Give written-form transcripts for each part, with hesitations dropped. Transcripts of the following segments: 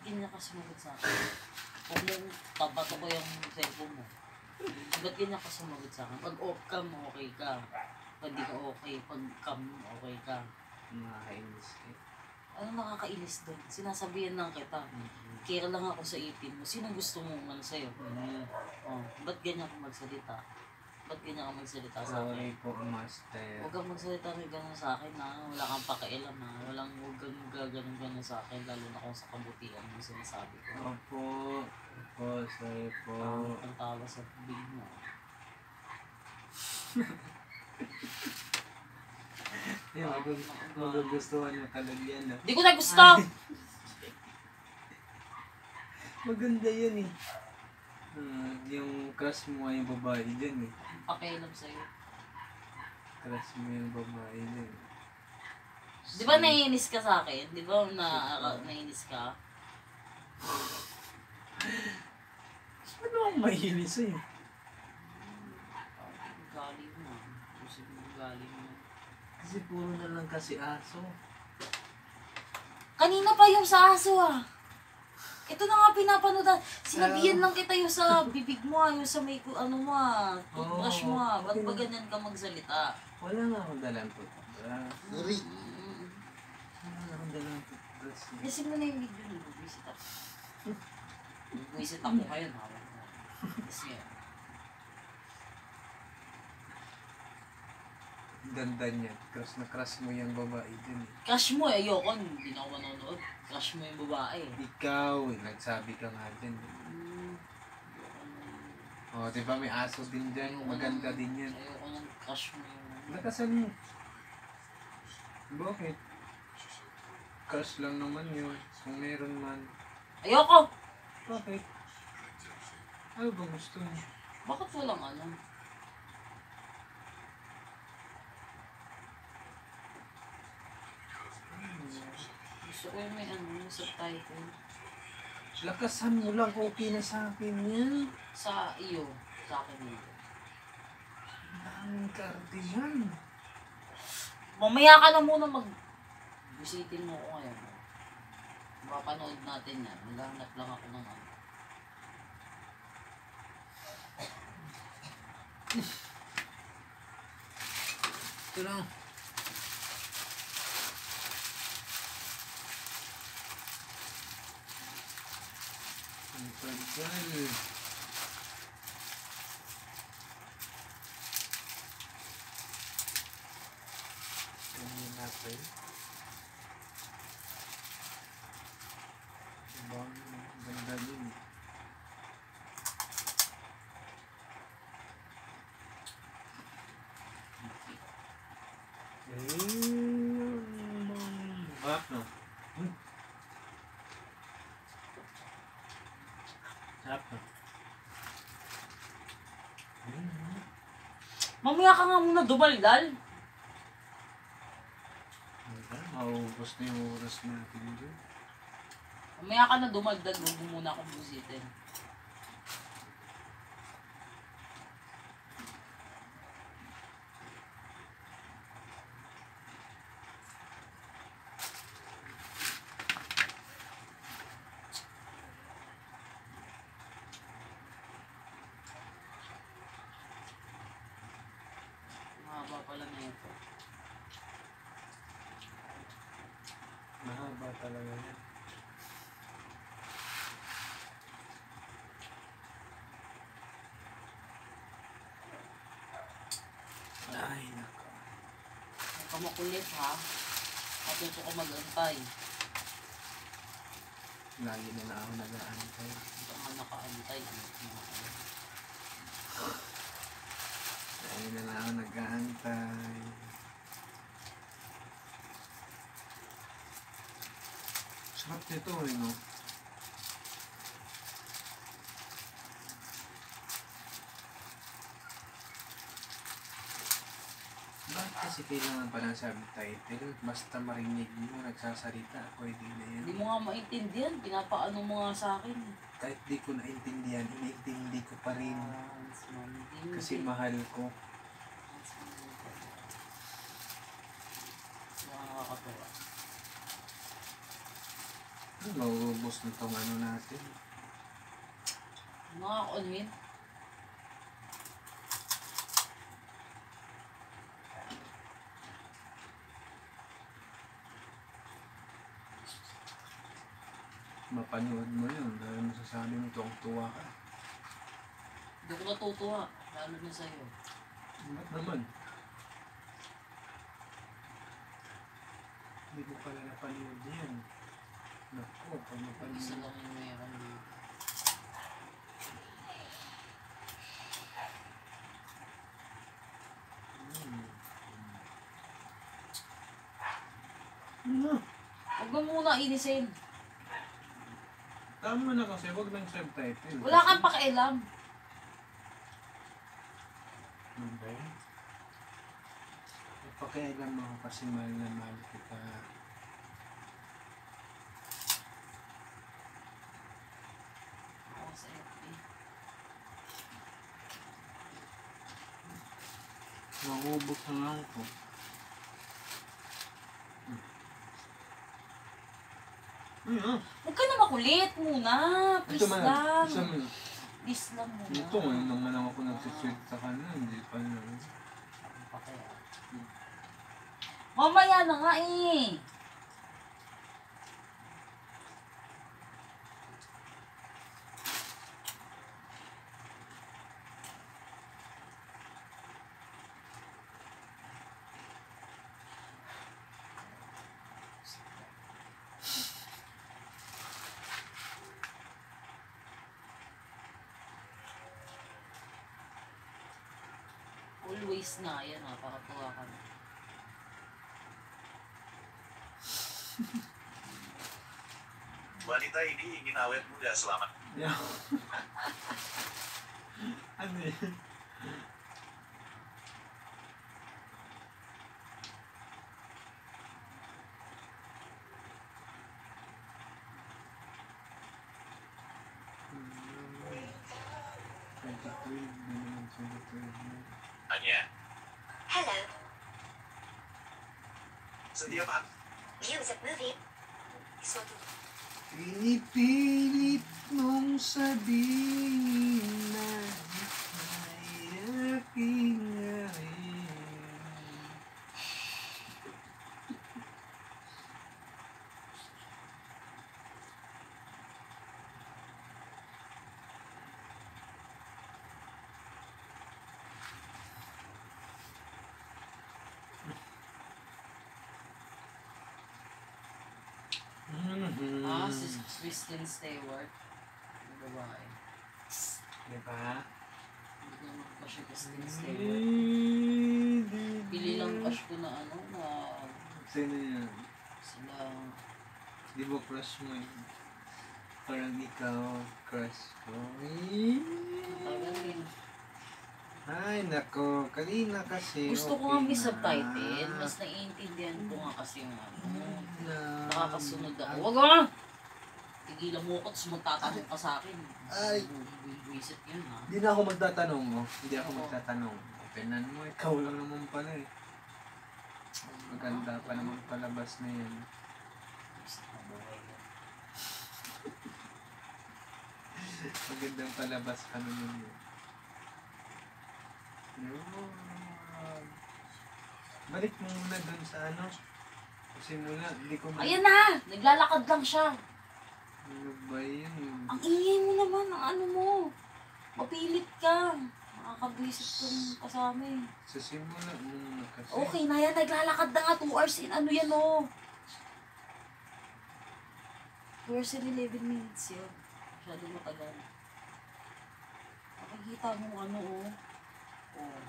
ganyan ka sumagot sa akin? Huwag mong tabato ko yung cellphone mo. Ba't ganyan ka sumagot sa akin? Pag off cam, okay ka. Pag di ka okay, pag cam, okay ka. Nakakainis eh. Ano nakakainis doon? Sinasabihan lang kita. Care lang ako sa ipin mo. Sino gusto mong ano sa'yo? Oh, ba't ganyan ka magsalita? Ba't ganyan ka magsalita sa akin? Sorry po, master. Huwag kang magsalita ng gano'n sa akin ha. Wala kang pakialam ha. Huwag kang gaganon sa akin. Lalo na kung sa kabutihan mo sinasabi ko. Opo. Opo, sorry po. Ang tawa sa big mo. Magugustuhan mo talaga yan ah. Di ko na gusto! Maganda yan eh. Yung crush mo ay yung babae dyan eh. Pakialam sa'yo. Crush mo yung babae dyan. Di ba naiinis ka sa akin? Di ba naiinis ka? Ano ang mahilig sa'yo? Galing mo. Gusto mo galing mo. Kasi puro na lang kasi aso. Kanina pa yung sa aso ah. Ito na nga pinapanood. Sinabihan lang kita yung sa bibig mo ah. Yung sa may ano mo ah. Toothbrush mo ah. Ba't ba ganyan ka magsalita? Wala nga akong dalang toothbrush. Sorry. Wala nga akong dalang toothbrush. Kasi mo na yung video ni Buwisit ako. Buwisit ako ngayon ha. Kasi Ganda niya. Crush na crush mo yung babae dyan eh. crush mo eh. Ayoko. Hindi na ako manonood. Crush mo yung babae. Ikaw eh. Nagsabi ka nga dyan eh. Oh, diba may aso din dyan. Maganda din yan. Ayoko ng crush mo yung... Nakasan mo. Bakit? Crush lang naman yun. Kung meron man. Ayoko! Bakit? Ano ba gusto mo? Bakit walang ano? Gusto ko yung may ano, yung subtitle. Lakasan mo lang. Okay na sa akin yan. Sa iyo, sa akin dito. Daming karte yan. Mamaya ka na muna bisitin mo ko ngayon. Mapanood natin yan. Maghahanap lang ako ng ano. Ito lang. Ang tagal. Ganyan natin. Ibang ganda din. Bak no? Sarap no? Mamaya ka nga muna dumaldal. Maubos na yung oras natin dyan. Mamaya ka na dumaldal. Huwag mo muna akong busitin. Mahaba pala na ito. Mahaba talaga yan. Ay, nako. Huwag ka makulit ha. Matuto ko mag-antay. Lagi na lang ako nag-aantay. Hindi ka nga naka-antay. Lagi na lang ako nag-aantay. Sarap nito eh, no? Bakit kasi kailangan pa ng subtitle? Basta marinig mo, nagsasalita, pwede na yan. Hindi mo nga maintindihan. Pinapaano mo nga sa akin. Kahit di ko naintindihan, iniintindi ko pa rin. Kasi Kasi mahal ko. nakakatawa. Mauubos na itong ano natin. Mga kunin. Mapanood mo yun. Dahil masasabi mo tuwang-tuwa ka. Hindi ko natutuwa. Lalo na sa'yo. Ba't naman? Hindi mo pala napanood yan. Naku, pag napanood. Isa lang yung meron dito. Huwag mo muna inisin. Tama na kasi, wag ng subtitle. Wala kang pakialam. Okay. Pakialam mo kasi mahal na mahal kita. Ako sa FB. Mahubos na lang ko. Huwag ka na makulit muna. Please lang. Isa mo. Please lang muna. Ito, ngayon naman ako nagsisweet sa kanya. Hindi pa na. Mamaya na nga eh. Always na. Yan ha. Para tuwa ka na. Wanita ini ingin awet muda selamat. Yeah. Ano yun? Anya, Hello, setiap hari music movie. Suatu Pinipilit mong sabihin na ay aking ngayon. Si Kristen Stewart. Yung babae. Diba? Hindi ko naman pa siya Kristen Stewart. Pili lang crush ko na ano na Sino yan? sila. Di ba crush mo yun? Parang ikaw, crush ko. Tagal din. Ay, nako. Kanina kasi. Gusto ko okay nga may na. subtitle. Mas naiintindihan ko nga kasi yung ano. Na. Nakakasunod ako. Wag ah! Tigilan mo ko, tapos magtatanong ka sa akin. Ay. Visit yun ha. Hindi na ako magtatanong mo. Hindi ako Oo. magtatanong. Openan mo, ikaw lang naman pala eh. Maganda pa naman palabas na yan. Magandang palabas ka naman yun. Yun. Balik mo muna dun sa ano. Simula, hindi ko Ayan na! Naglalakad lang siya. Ano ba yun? Ang ingay mo naman, ang ano mo. Mapilit ka. Nakakabwisit kong kasama eh. Sa simula muna kasi. Okay na yan, naglalakad na nga 2 hours in. Ano yan oh? 2 hours and 11 minutes yun. Masyado matagal. Makikita mo ano oh. Oh.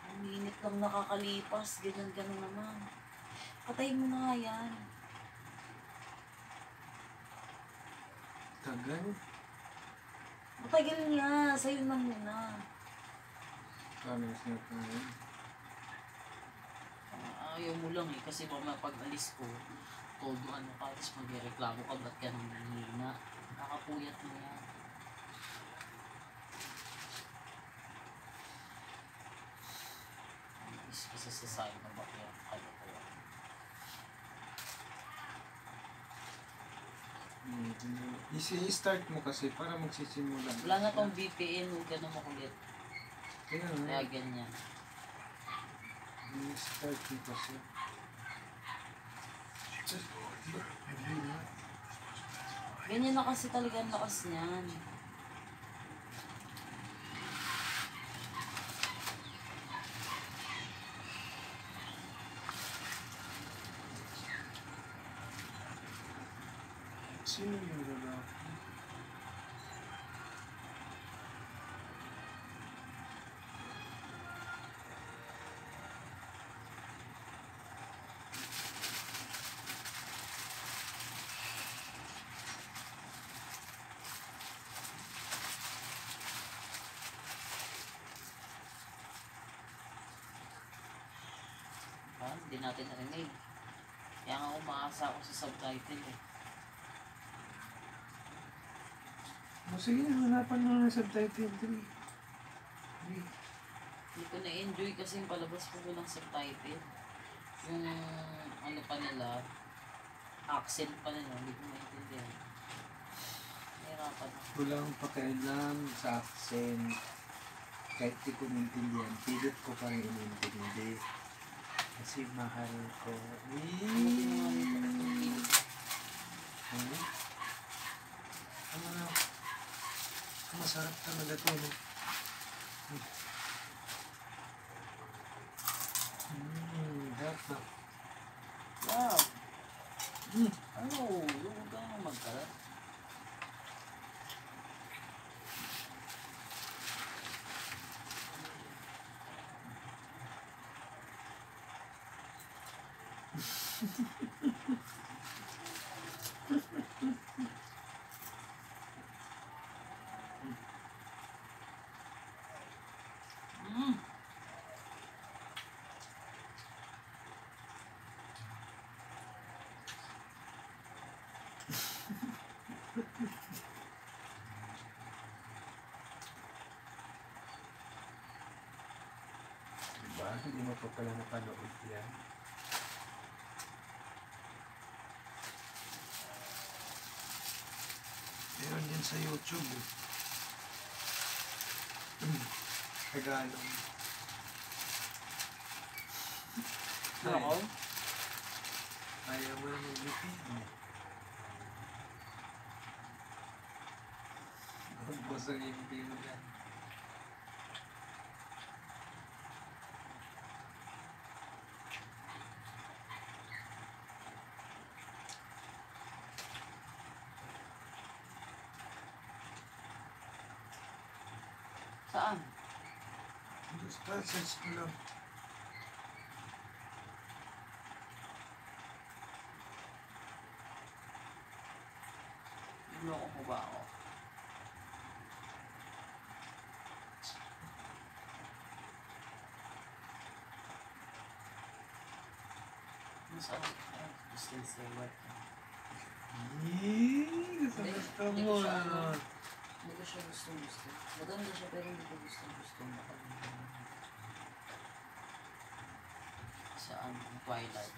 Ang minute lang nakakalipas. Ganyan-ganon naman. Patayin mo na nga yan. Tagal. Matagal niya. Sa'yo na muna. Kami siya pa yun. Ayaw mo lang eh. Kasi mamaya pag alis ko, todo ano ka, tapos magreklamo ka, ba't ka nang nanghihina? Nakakapuyat mo yan. Isa sa sayo na bakya. Kalokohan. I-start mo kasi para magsisimula. Wala na tong VPN, huwag ka na makulit. Kaya Kaya nga, ganyan. i-start mo kasi. Hindi na. Ganyan na kasi talaga ang lakas niyan. Sino yung lalaki? Hindi natin narinig. Kaya nga umaasa ako sa subtitle eh. O sige, hanapan mo na ng subtitle 3. Hindi ko na-enjoy kasi yung palabas ko ng subtitle. Yung ano pa nila, accent pa nila, hindi ko maintindihan. Nahirapan ako. Wala akong pakialam sa accent. Kahit di ko maintindihan, pilit ko pa rin inintindi. Kasi mahal ko. Ano tinungalit ako ng pilit? Ano na? Masarap talaga to, no? Dapat. Wow! Mm. Ano? Huwag ka nang magkalat. Mm. Diba? Hindi mo pa pala napanood yan. Meron yan sa YouTube eh. Tagalog. Ako? Ayaw mo na mag-repeat eh. Basta ang hindi mo yan. Saan? Basta search ko lang. Loko mo ba ako? Masarap. Still stay wet. Yee! Gusto Hindi mo ko siya, na. Hindi ko siya gusto. Maganda siya pero hindi ko gusto. Saan? Twilight.